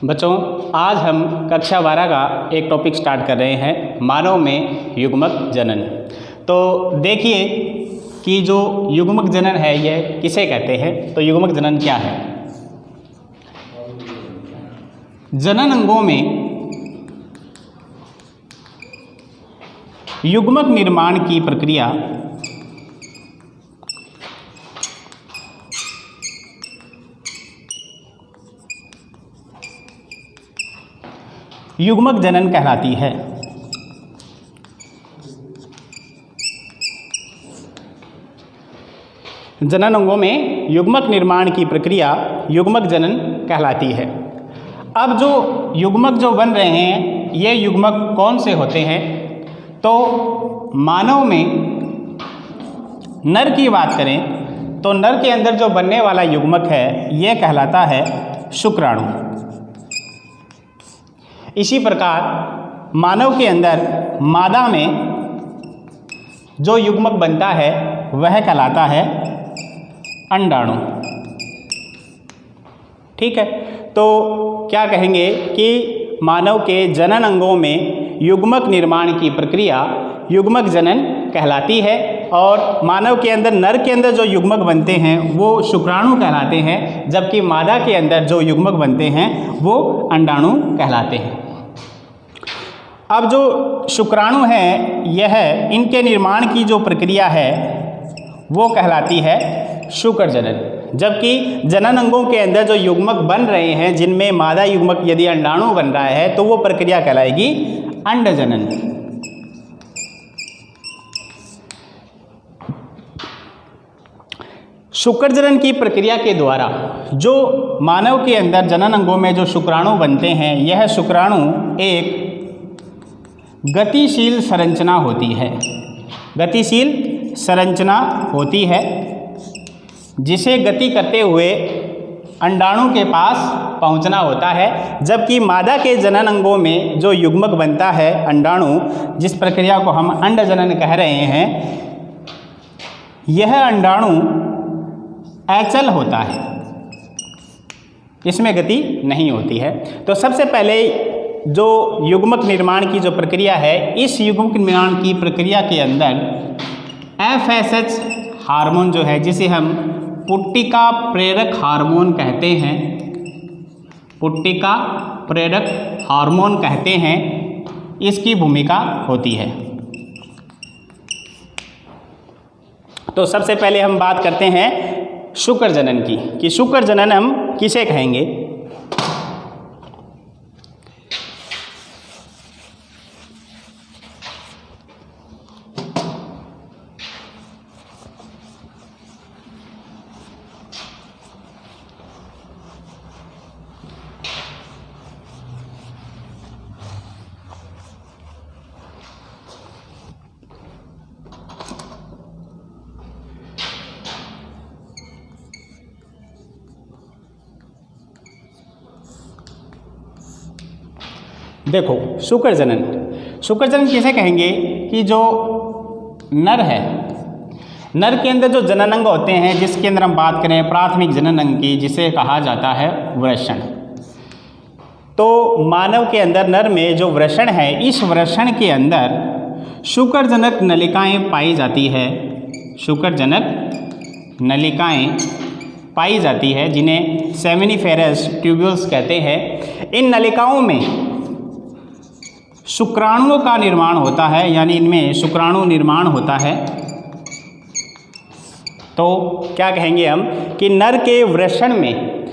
बच्चों, आज हम कक्षा 12 का एक टॉपिक स्टार्ट कर रहे हैं, मानव में युग्मक जनन। तो देखिए कि जो युग्मक जनन है यह किसे कहते हैं। तो युग्मक जनन क्या है? जनन अंगों में युग्मक निर्माण की प्रक्रिया युग्मक जनन कहलाती है। जनन अंगों में युग्मक निर्माण की प्रक्रिया युग्मक जनन कहलाती है। अब जो युग्मक जो बन रहे हैं ये युग्मक कौन से होते हैं? तो मानव में नर की बात करें तो नर के अंदर जो बनने वाला युग्मक है यह कहलाता है शुक्राणु। इसी प्रकार मानव के अंदर मादा में जो युग्मक बनता है वह कहलाता है अंडाणु। ठीक है, तो क्या कहेंगे कि मानव के जनन अंगों में युग्मक निर्माण की प्रक्रिया युग्मक जनन कहलाती है और मानव के अंदर नर के अंदर जो युग्मक बनते हैं वो शुक्राणु कहलाते हैं, जबकि मादा के अंदर जो युग्मक बनते हैं वो अंडाणु कहलाते हैं। अब जो शुक्राणु हैं यह इनके निर्माण की जो प्रक्रिया है वो कहलाती है शुक्र जनन, जबकि जनन अंगों के अंदर जो युग्मक बन रहे हैं जिनमें मादा युग्मक यदि अंडाणु बन रहा है तो वो प्रक्रिया कहलाएगी अंड जनन। शुक्र जनन की प्रक्रिया के द्वारा जो मानव के अंदर जनन अंगों में जो शुक्राणु बनते हैं यह शुक्राणु एक गतिशील संरचना होती है। गतिशील संरचना होती है जिसे गति करते हुए अंडाणु के पास पहुंचना होता है, जबकि मादा के जनन अंगों में जो युग्मक बनता है अंडाणु, जिस प्रक्रिया को हम अंड जनन कह रहे हैं, यह अंडाणु अचल होता है, इसमें गति नहीं होती है। तो सबसे पहले जो युग्मक निर्माण की जो प्रक्रिया है, इस युग्मक निर्माण की प्रक्रिया के अंदर FSH हार्मोन जो है, जिसे हम पुट्टिका प्रेरक हार्मोन कहते हैं, पुट्टिका प्रेरक हार्मोन कहते हैं, इसकी भूमिका होती है। तो सबसे पहले हम बात करते हैं शुक्र जनन की कि शुक्र जनन हम किसे कहेंगे। देखो, शुक्र जनन किसे कहेंगे कि जो नर है, नर के अंदर जो जनन अंग होते हैं, जिसके अंदर हम बात करें प्राथमिक जनन अंग की, जिसे कहा जाता है वृषण। तो मानव के अंदर नर में जो वृषण है, इस वृषण के अंदर शुक्रजनक नलिकाएं पाई जाती है। शुक्रजनक नलिकाएं पाई जाती है जिन्हें सेमिनिफेरस ट्यूब्यूल्स कहते हैं। इन नलिकाओं में शुक्राणुओं का निर्माण होता है, यानी इनमें शुक्राणु निर्माण होता है। तो क्या कहेंगे हम कि नर के वृषण में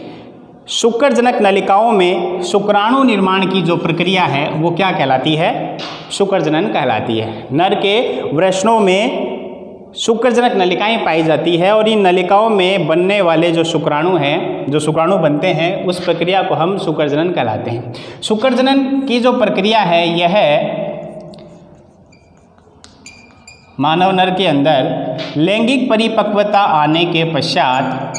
शुक्रजनक नलिकाओं में शुक्राणु निर्माण की जो प्रक्रिया है वो क्या कहलाती है? शुक्र जनन कहलाती है। नर के वृषणों में शुक्रजनक नलिकाएं पाई जाती है और इन नलिकाओं में बनने वाले जो शुक्राणु हैं, जो शुक्राणु बनते हैं, उस प्रक्रिया को हम शुक्र जनन कहलाते हैं। शुक्र जनन की जो प्रक्रिया है यह मानव नर के अंदर लैंगिक परिपक्वता आने के पश्चात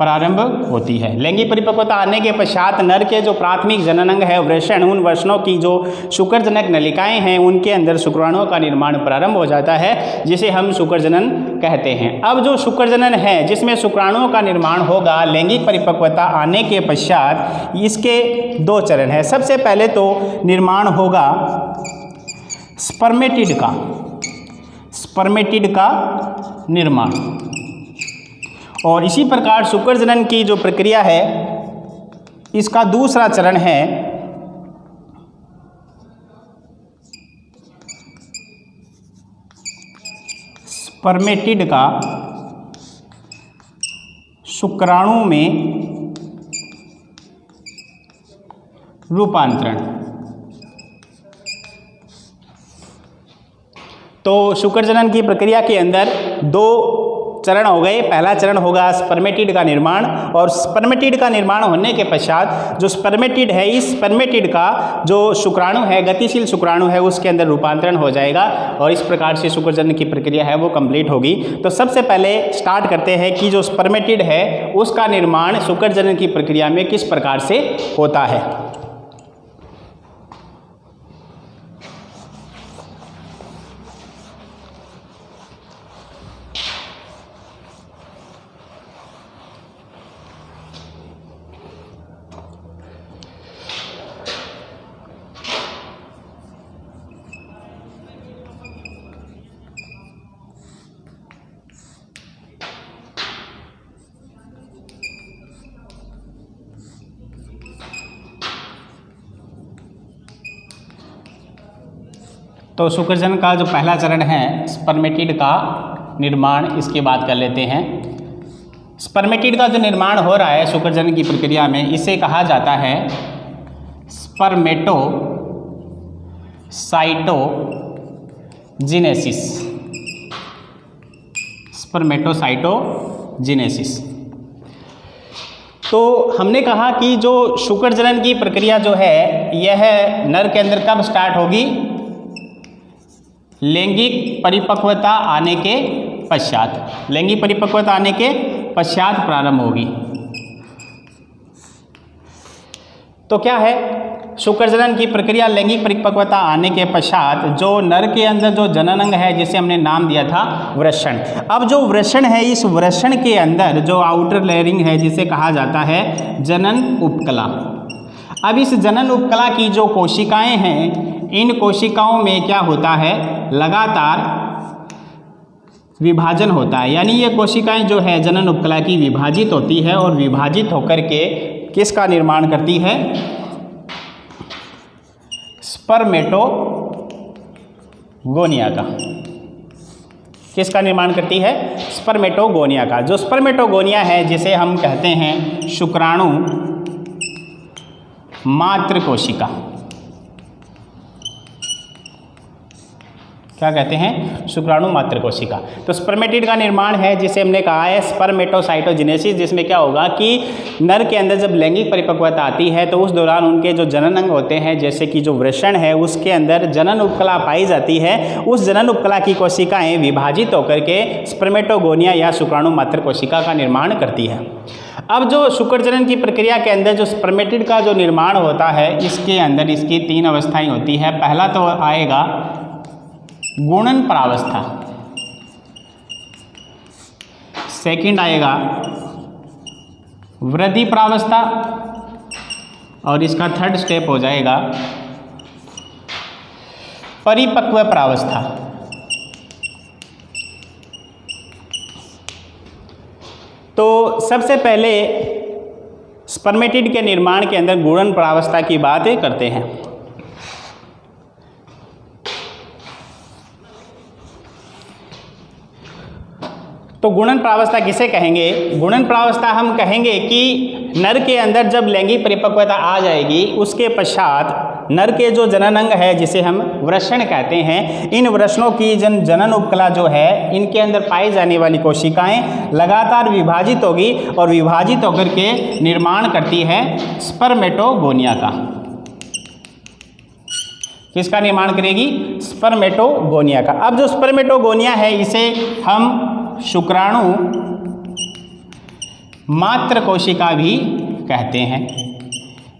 प्रारंभ होती है। लैंगिक परिपक्वता आने के पश्चात नर के जो प्राथमिक जननांग है वृषण, उन वृषणों की जो शुक्रजनक नलिकाएं हैं उनके अंदर शुक्राणुओं का निर्माण प्रारंभ हो जाता है, जिसे हम शुक्रजनन कहते हैं। अब जो शुक्रजनन है जिसमें शुक्राणुओं का निर्माण होगा लैंगिक परिपक्वता आने के पश्चात, इसके 2 चरण हैं। सबसे पहले तो निर्माण होगा स्पर्मेटिड का निर्माण, और इसी प्रकार शुक्रजनन की जो प्रक्रिया है इसका दूसरा चरण है स्पर्मेटिड का शुक्राणु में रूपांतरण। तो शुक्रजनन की प्रक्रिया के अंदर 2 चरण हो गए। पहला चरण होगा स्पर्मेटिड का निर्माण, और स्पर्मेटिड का निर्माण होने के पश्चात जो स्पर्मेटिड है, इस स्पर्मेटिड का जो शुक्राणु है, गतिशील शुक्राणु है, उसके अंदर रूपांतरण हो जाएगा, और इस प्रकार से शुक्रजनन की प्रक्रिया है वो कंप्लीट होगी। तो सबसे पहले स्टार्ट करते हैं कि जो स्पर्मेटिड है उसका निर्माण शुक्रजनन की प्रक्रिया में किस प्रकार से होता है। तो शुक्रजनन का जो पहला चरण है स्पर्मेटिड का निर्माण, इसकी बात कर लेते हैं। स्पर्मेटिड का जो निर्माण हो रहा है शुक्रजनन की प्रक्रिया में, इसे कहा जाता है स्पर्मेटोसाइटोजिनेसिस। स्पर्मेटोसाइटोजिनेसिस। तो हमने कहा कि जो शुक्रजनन की प्रक्रिया जो है यह नर के अंदर कब स्टार्ट होगी? लैंगिक परिपक्वता आने के पश्चात। लैंगिक परिपक्वता आने के पश्चात प्रारंभ होगी। तो क्या है शुक्रजनन की प्रक्रिया? लैंगिक परिपक्वता आने के पश्चात जो नर के अंदर जो जननांग है जिसे हमने नाम दिया था वृषण। अब जो वृषण है, इस वृषण के अंदर जो आउटर लेयरिंग है जिसे कहा जाता है जनन उपकला। अब इस जनन उपकला की जो कोशिकाएं हैं, इन कोशिकाओं में क्या होता है? लगातार विभाजन होता है, यानी ये कोशिकाएं जो है जनन उपकला की विभाजित होती है, और विभाजित होकर के किसका निर्माण करती है? स्पर्मेटोगोनिया का। किसका निर्माण करती है? स्पर्मेटोगोनिया का। जो स्पर्मेटोगोनिया है जिसे हम कहते हैं शुक्राणु मात्र कोशिका। क्या कहते हैं? शुक्राणु मात्र कोशिका। तो स्पर्मेटिड का निर्माण है जिसे हमने कहा है स्पर्मेटोसाइटोजिनेसिस, जिसमें क्या होगा कि नर के अंदर जब लैंगिक परिपक्वता आती है तो उस दौरान उनके जो जनन अंग होते हैं, जैसे कि जो वृषण है उसके अंदर जनन उपकला पाई जाती है। उस जनन उपकला की कोशिकाएं विभाजित होकर के स्पर्मेटोगोनिया या शुक्राणु मात्र कोशिका का निर्माण करती है। अब जो शुक्रजनन की प्रक्रिया के अंदर जो स्पर्मेटिड का जो निर्माण होता है, इसके अंदर इसकी 3 अवस्थाएं होती है। पहला तो आएगा गुणन प्रावस्था, सेकंड आएगा वृद्धि प्रावस्था, और इसका थर्ड स्टेप हो जाएगा परिपक्व प्रावस्था। तो सबसे पहले स्पर्मेटिड के निर्माण के अंदर गुणन प्रावस्था की बात करते हैं। तो गुणन प्रावस्था किसे कहेंगे? गुणन प्रावस्था हम कहेंगे कि नर के अंदर जब लैंगिक परिपक्वता आ जाएगी, उसके पश्चात नर के जो जननांग है जिसे हम वृषण कहते हैं, इन वृषणों की जनन उपकला जो है, इनके अंदर पाई जाने वाली कोशिकाएं लगातार विभाजित होगी, और विभाजित होकर के निर्माण करती है स्पर्मेटोगोनिया का। किसका निर्माण करेगी? स्पर्मेटोगोनिया का। अब जो स्पर्मेटोगोनिया है इसे हम शुक्राणु मात्र कोशिका भी कहते हैं,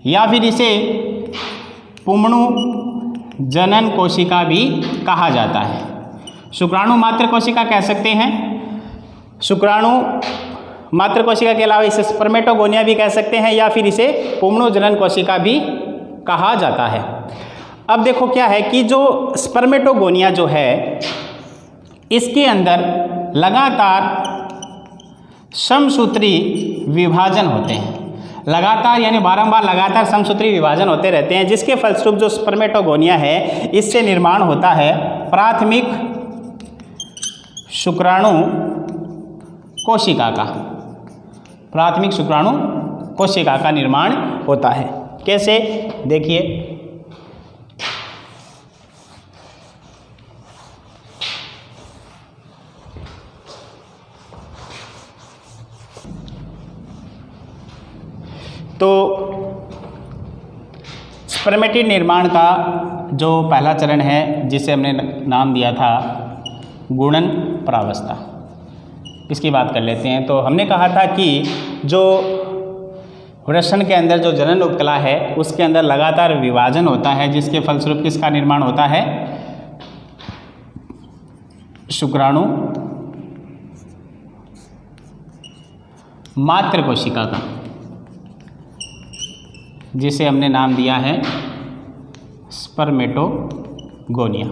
या फिर इसे पुंमणु जनन कोशिका भी कहा जाता है। शुक्राणु मात्र कोशिका कह सकते हैं, शुक्राणु मात्र कोशिका के अलावा इसे स्पर्मेटोगोनिया भी कह सकते हैं, या फिर इसे पुंमणु जनन कोशिका भी कहा जाता है। अब देखो क्या है कि जो स्पर्मेटोगोनिया जो है इसके अंदर लगातार समसूत्री विभाजन होते हैं, लगातार यानी बारंबार लगातार समसूत्री विभाजन होते रहते हैं, जिसके फलस्वरूप जो स्पर्मेटोगोनिया है इससे निर्माण होता है प्राथमिक शुक्राणु कोशिका का, प्राथमिक शुक्राणु कोशिका का निर्माण होता है। कैसे, देखिए, तो स्पर्मेटिड निर्माण का जो पहला चरण है जिसे हमने नाम दिया था गुणन प्रावस्था, इसकी बात कर लेते हैं। तो हमने कहा था कि जो वृषण के अंदर जो जनन उपकला है उसके अंदर लगातार विभाजन होता है, जिसके फलस्वरूप किसका निर्माण होता है, शुक्राणु मात्र कोशिका का, जिसे हमने नाम दिया है स्पर्मेटोगोनिया।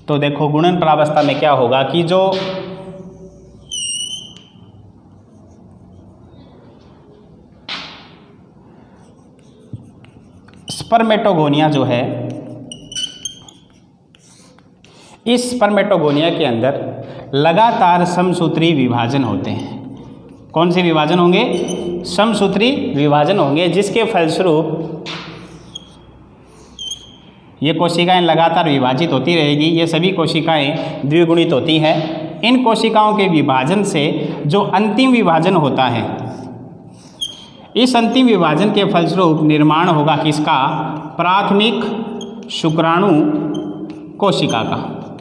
तो देखो गुणन प्रावस्था में क्या होगा कि जो स्पर्मेटोगोनिया जो है, इस स्पर्मेटोगोनिया के अंदर लगातार समसूत्री विभाजन होते हैं। कौन से विभाजन होंगे, समसूत्री विभाजन होंगे, जिसके फलस्वरूप ये कोशिकाएं लगातार विभाजित होती रहेगी। ये सभी कोशिकाएं द्विगुणित होती हैं। इन कोशिकाओं के विभाजन से जो अंतिम विभाजन होता है, इस अंतिम विभाजन के फलस्वरूप निर्माण होगा किसका, प्राथमिक शुक्राणु कोशिका का,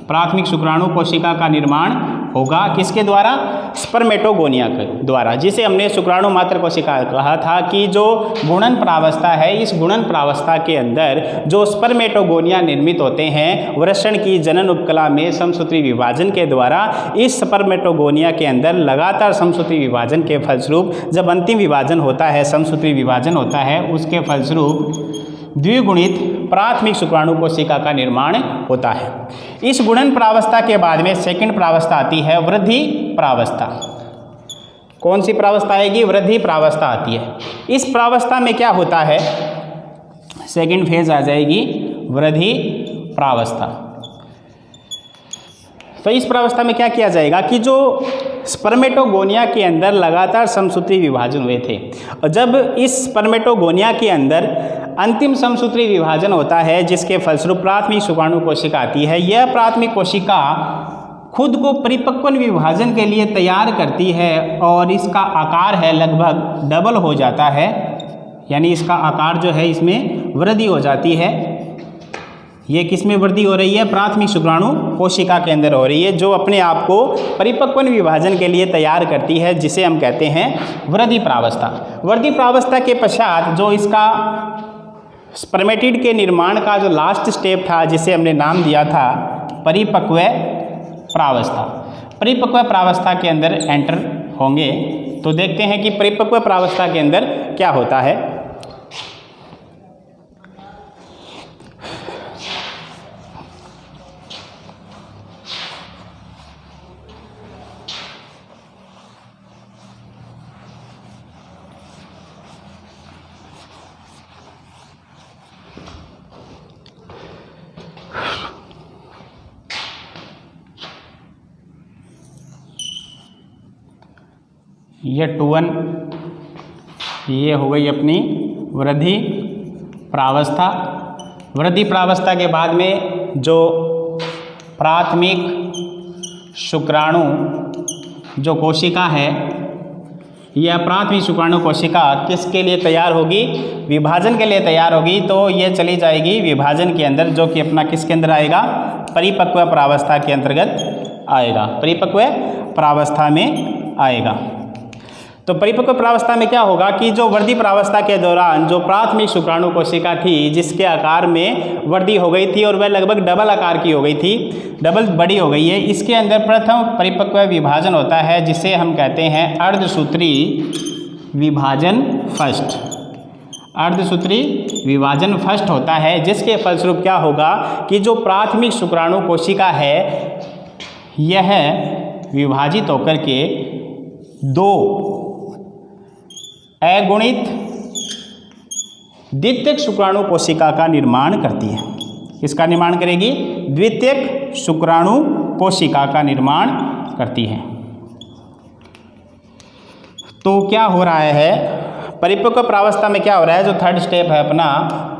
प्राथमिक शुक्राणु कोशिका का निर्माण होगा किसके द्वारा, स्पर्मेटोगोनिया के द्वारा, जिसे हमने शुक्राणु मात्र कोशिका कहा था। कि जो गुणन प्रावस्था है, इस गुणन प्रावस्था के अंदर जो स्पर्मेटोगोनिया निर्मित होते हैं वृषण की जनन उपकला में समसूत्री विभाजन के द्वारा, इस स्पर्मेटोगोनिया के अंदर लगातार समसूत्री विभाजन के फलस्वरूप जब अंतिम विभाजन होता है, समसूत्री विभाजन होता है, उसके फलस्वरूप द्विगुणित प्राथमिक शुक्राणु कोशिका का निर्माण होता है। इस गुणन प्रावस्था के बाद में सेकंड प्रावस्था आती है वृद्धि प्रावस्था। कौन सी प्रावस्था आएगी, वृद्धि प्रावस्था आती है। इस प्रावस्था में क्या होता है, सेकंड फेज आ जाएगी वृद्धि प्रावस्था। तो इस प्रावस्था में क्या किया जाएगा कि जो स्पर्मेटोगोनिया के अंदर लगातार समसूत्री विभाजन हुए थे, और जब इस स्पर्मेटोगोनिया के अंदर अंतिम समसूत्री विभाजन होता है, जिसके फलस्वरूप प्राथमिक शुक्राणु कोशिका आती है, यह प्राथमिक कोशिका खुद को परिपक्व विभाजन के लिए तैयार करती है और इसका आकार है लगभग डबल हो जाता है, यानी इसका आकार जो है इसमें वृद्धि हो जाती है। ये किस में वृद्धि हो रही है, प्राथमिक शुक्राणु कोशिका के अंदर हो रही है, जो अपने आप को परिपक्व विभाजन के लिए तैयार करती है, जिसे हम कहते हैं वृद्धि प्रावस्था। वृद्धि प्रावस्था के पश्चात जो इसका स्पर्मेटिड के निर्माण का जो लास्ट स्टेप था, जिसे हमने नाम दिया था परिपक्व प्रावस्था, परिपक्व प्रावस्था के अंदर एंटर होंगे। तो देखते हैं कि परिपक्व प्रावस्था के अंदर क्या होता है। ये 2 ये हो गई अपनी वृद्धि प्रावस्था। वृद्धि प्रावस्था के बाद में जो प्राथमिक शुक्राणु जो कोशिका है, यह प्राथमिक शुक्राणु कोशिका किसके लिए तैयार होगी, विभाजन के लिए तैयार होगी। तो ये चली जाएगी विभाजन के अंदर, जो कि अपना किसके अंदर आएगा, परिपक्व प्रावस्था के अंतर्गत आएगा, परिपक्व प्रावस्था में आएगा। तो परिपक्व प्रावस्था में क्या होगा कि जो वृद्धि प्रावस्था के दौरान जो प्राथमिक शुक्राणु कोशिका थी जिसके आकार में वृद्धि हो गई थी और वह लगभग डबल आकार की हो गई थी, डबल बड़ी हो गई है, इसके अंदर प्रथम परिपक्व विभाजन होता है जिसे हम कहते हैं अर्धसूत्री विभाजन फर्स्ट। अर्धसूत्री विभाजन फर्स्ट होता है, जिसके फलस्वरूप क्या होगा कि जो प्राथमिक शुक्राणु कोशिका है यह विभाजित होकर के दो अगुणित द्वितीयक शुक्राणु कोशिका का निर्माण करती है। इसका निर्माण करेगी, द्वितीयक शुक्राणु कोशिका का निर्माण करती है। तो क्या हो रहा है परिपक्व प्रावस्था में, क्या हो रहा है, जो थर्ड स्टेप है अपना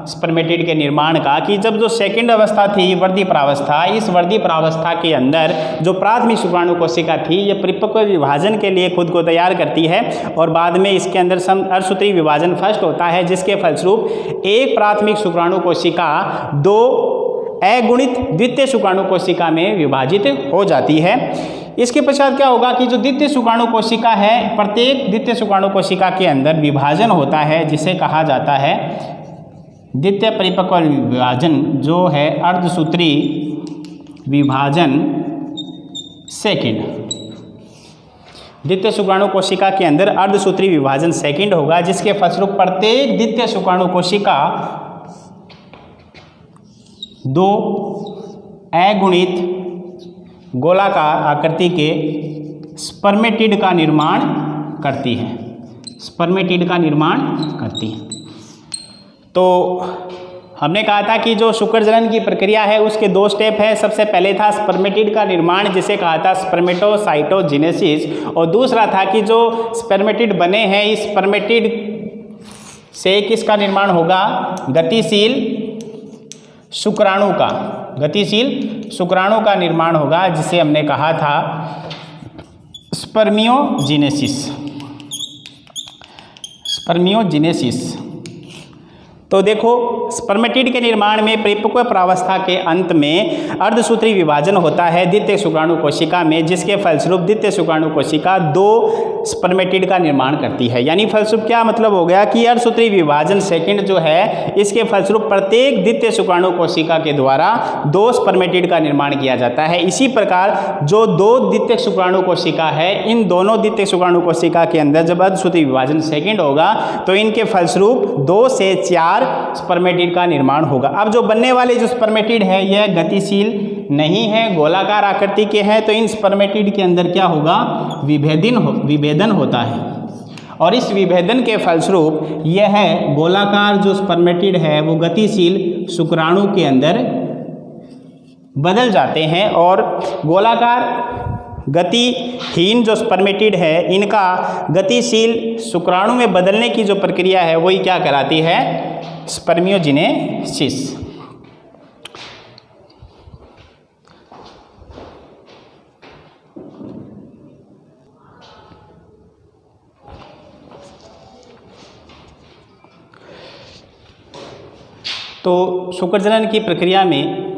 स्पर्मेटिड के निर्माण का, कि जब जो सेकंड अवस्था थी वृद्धि प्रावस्था, इस वृद्धि प्रावस्था के अंदर जो प्राथमिक शुक्राणु कोशिका थी यह परिपक्व विभाजन के लिए खुद को तैयार करती है और बाद में इसके अंदर अर्धसूत्री विभाजन फर्स्ट होता है, जिसके फलस्वरूप एक प्राथमिक शुक्राणु कोशिका दो अगुणित द्वितीय शुक्राणु कोशिका में विभाजित हो जाती है। इसके पश्चात क्या होगा कि जो द्वितीय शुक्राणु कोशिका है, प्रत्येक द्वितीय शुक्राणु कोशिका के अंदर विभाजन होता है जिसे कहा जाता है द्वितीय परिपक्व विभाजन, जो है अर्धसूत्री विभाजन सेकंड। द्वितीय शुक्राणु कोशिका के अंदर अर्धसूत्री विभाजन सेकंड होगा, जिसके फलस्वरूप प्रत्येक द्वितीय शुक्राणु कोशिका दो अगुणित गोलाकार आकृति के स्पर्मेटिड का निर्माण करती है, स्पर्मेटिड का निर्माण करती है। तो हमने कहा था कि जो शुक्र जनन की प्रक्रिया है उसके दो स्टेप है। सबसे पहले था स्पर्मेटिड का निर्माण जिसे कहा था स्पर्मेटोसाइटोजेनेसिस, और दूसरा था कि जो स्पर्मेटिड बने हैं इस स्पर्मेटिड से किसका निर्माण होगा, गतिशील शुक्राणु का, गतिशील शुक्राणु का निर्माण होगा, जिसे हमने कहा था स्पर्मियोजेनेसिस, स्पर्मियोजेनेसिस। तो देखो स्पर्मेटिड के निर्माण में परिपक्व प्रावस्था के अंत में अर्धसूत्री विभाजन होता है द्वितीय शुक्राणु कोशिका में, जिसके फलस्वरूप द्वितीय शुक्राणु कोशिका दो स्पर्मेटिड का निर्माण करती है। यानी फलस्वरूप क्या मतलब हो गया कि अर्धसूत्री विभाजन सेकंड जो है इसके फलस्वरूप प्रत्येक द्वितीय शुक्राणु कोशिका के द्वारा दो स्पर्मेटिड का निर्माण किया जाता है। इसी प्रकार जो दो द्वितीय शुक्राणु कोशिका है, इन दोनों द्वितीय शुक्राणु कोशिका के अंदर जब अर्धसूत्री विभाजन सेकंड होगा तो इनके फलस्वरूप 2 से 4 स्पर्मेटिड का निर्माण होगा। अब जो बनने वाले जो स्पर्मेटिड है यह गतिशील नहीं है, गोलाकार आकृति के हैं, तो इन स्पर्मेटिड के अंदर क्या होगा, विभेदन होता है, और इस विभेदन के फलस्वरूप यह गोलाकार जो स्पर्मेटिड है वो गतिशील शुक्राणु के अंदर बदल जाते हैं, और गोलाकार गतिहीन जो स्पर्मेटिड है इनका गतिशील शुक्राणु में बदलने की जो प्रक्रिया है वही क्या कहलाती है, स्पर्मियोजेनेसिस। तो शुक्रजनन की प्रक्रिया में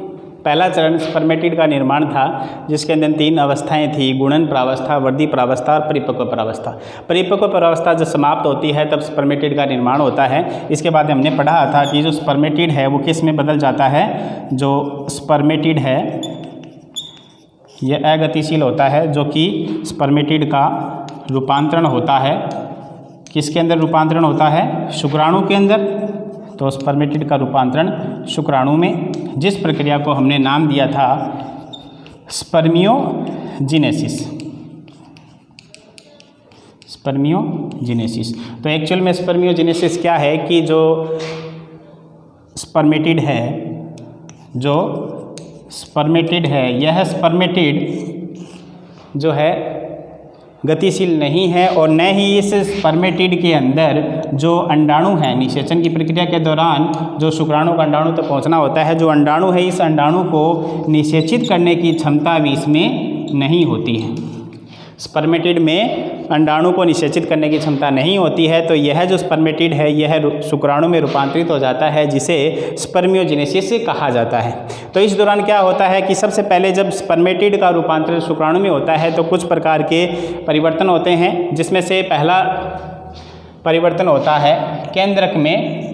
पहला चरण स्पर्मेटिड का निर्माण था, जिसके अंदर 3 अवस्थाएं थी, गुणन प्रावस्था, वृद्धि प्रावस्था और परिपक्व प्रावस्था। परिपक्व प्रावस्था जब समाप्त होती है तब स्पर्मेटिड का निर्माण होता है। इसके बाद हमने पढ़ा था कि जो स्पर्मेटिड है वो किस में बदल जाता है, जो स्पर्मेटिड है यह अगतिशील होता है, जो कि स्पर्मेटिड का रूपांतरण होता है, किसके अंदर रूपांतरण होता है, शुक्राणु के अंदर। तो स्पर्मेटिड का रूपांतरण शुक्राणु में, जिस प्रक्रिया को हमने नाम दिया था स्पर्मियोजेनेसिस, स्पर्मियोजेनेसिस। तो एक्चुअल में स्पर्मियोजेनेसिस क्या है कि जो स्पर्मेटिड है, जो स्पर्मेटिड है यह स्पर्मेटिड जो है गतिशील नहीं है, और न ही इस स्पर्मेटिड के अंदर जो अंडाणु है, निषेचन की प्रक्रिया के दौरान जो शुक्राणु का अंडाणु तक पहुंचना होता है, जो अंडाणु है इस अंडाणु को निषेचित करने की क्षमता भी इसमें नहीं होती है। स्पर्मेटिड में अंडाणु को निषेचित करने की क्षमता नहीं होती है, तो यह जो स्पर्मेटिड है यह शुक्राणु में रूपांतरित हो जाता है, जिसे स्पर्मियोजेनेसिस कहा जाता है। तो इस दौरान क्या होता है कि सबसे पहले जब स्पर्मेटिड का रूपांतरण शुक्राणु में होता है तो कुछ प्रकार के परिवर्तन होते हैं, जिसमें से पहला परिवर्तन होता है केंद्रक में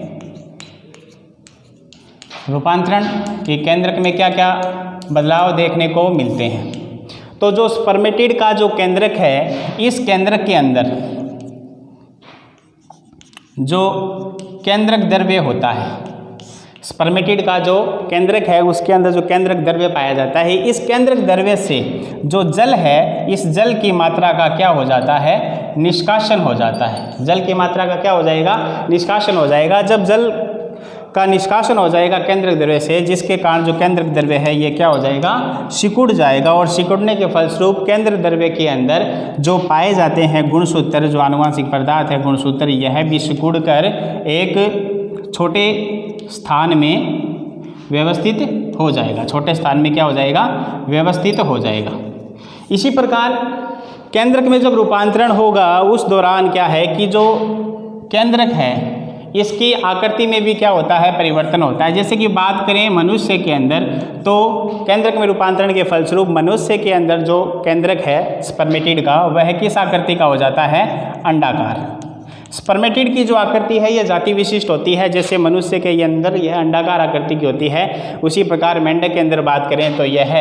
रूपांतरण। कि केंद्रक में क्या क्या बदलाव देखने को मिलते हैं। तो जो स्पर्मेटिड का जो केंद्रक है, इस केंद्रक के अंदर जो केंद्रक द्रव्य होता है, स्पर्मेटिड का जो केंद्रक है उसके अंदर जो केंद्रक द्रव्य पाया जाता है, इस केंद्रक द्रव्य से जो जल है, इस जल की मात्रा का क्या हो जाता है, निष्कासन हो जाता है। जल की मात्रा का क्या हो जाएगा, निष्कासन हो जाएगा। जब जल का निष्कासन हो जाएगा केंद्रक द्रव्य से, जिसके कारण जो केंद्रक द्रव्य है ये क्या हो जाएगा, सिकुड़ जाएगा। और सिकुड़ने के फलस्वरूप केंद्र द्रव्य के अंदर जो पाए जाते हैं गुणसूत्र, जो आनुवांशिक पदार्थ है गुणसूत्र, यह भी सिकुड़ कर एक छोटे स्थान में व्यवस्थित हो जाएगा। छोटे स्थान में क्या हो जाएगा, व्यवस्थित हो जाएगा। इसी प्रकार केंद्रक में जब रूपांतरण होगा उस दौरान क्या है कि जो केंद्रक है इसकी आकृति में भी क्या होता है, परिवर्तन होता है। जैसे कि बात करें मनुष्य के अंदर, तो केंद्रक में रूपांतरण के फलस्वरूप मनुष्य के अंदर जो केंद्रक है स्पर्मेटिड का, वह किस आकृति का हो जाता है, अंडाकार। स्पर्मेटिड की जो आकृति है यह जाति विशिष्ट होती है। जैसे मनुष्य के अंदर यह अंडाकार आकृति की होती है, उसी प्रकार मेंढक के अंदर बात करें तो यह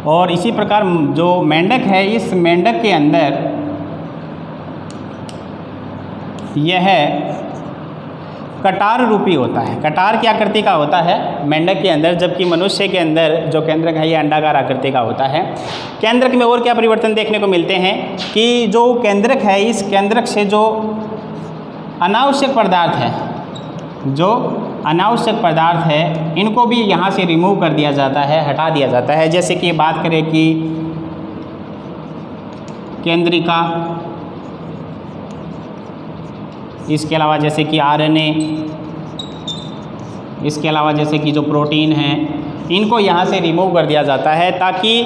और इसी प्रकार जो मेंढक है, इस मेंढक के अंदर यह कटार रूपी होता है। कटार की आकृति का होता है मेंढक के अंदर, जबकि मनुष्य के अंदर जो केंद्रक है यह अंडाकार आकृति का होता है। केंद्रक में और क्या परिवर्तन देखने को मिलते हैं कि जो केंद्रक है, इस केंद्रक से जो अनावश्यक पदार्थ है, जो अनावश्यक पदार्थ है, इनको भी यहाँ से रिमूव कर दिया जाता है, हटा दिया जाता है। जैसे कि बात करें कि केंद्रिका, इसके अलावा जैसे कि आरएनए, इसके अलावा जैसे कि जो प्रोटीन हैं, इनको यहाँ से रिमूव कर दिया जाता है ताकि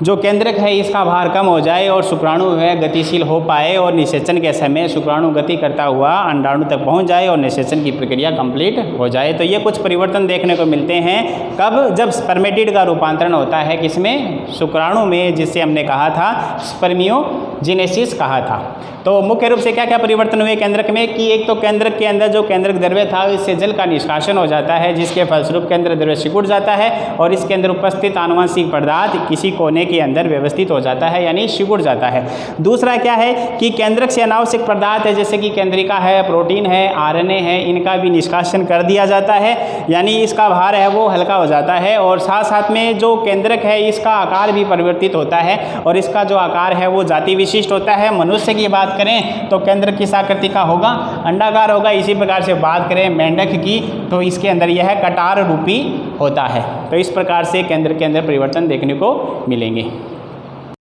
जो केंद्रक है इसका भार कम हो जाए और शुक्राणु है गतिशील हो पाए और निषेचन के समय शुक्राणु गति करता हुआ अंडाणु तक पहुंच जाए और निषेचन की प्रक्रिया कंप्लीट हो जाए। तो ये कुछ परिवर्तन देखने को मिलते हैं कब, जब स्पर्मेटिड का रूपांतरण होता है किसमें, शुक्राणु में, जिससे हमने कहा था स्पर्मियोजेनेसिस कहा था। तो मुख्य रूप से क्या क्या परिवर्तन हुए केंद्रक में कि एक तो केंद्रक के अंदर जो केंद्रक द्रव्य था इससे जल का निष्कासन हो जाता है, जिसके फलस्वरूप केंद्र द्रव्य सिकुड़ जाता है और इसके अंदर उपस्थित आनुवंशिक पदार्थ किसी कोने के अंदर व्यवस्थित हो जाता है, यानी सिकुड़ जाता है। दूसरा क्या है कि केंद्रक से अनावश्यक पदार्थ है, जैसे कि केंद्रिका है, प्रोटीन है, आरएनए है, इनका भी निष्कासन कर दिया जाता है, यानी इसका भार है वो हल्का हो जाता है। और साथ साथ में जो केंद्रक है इसका आकार भी परिवर्तित होता है और इसका जो आकार है वो जाति विशिष्ट होता है। मनुष्य की बात करें तो केंद्रक किस आकृति का होगा, अंडाकार होगा। इसी प्रकार से बात करें मेंढक की तो इसके अंदर यह कटार रूपी होता है। तो इस प्रकार से केंद्र के अंदर परिवर्तन देखने को मिलेंगे।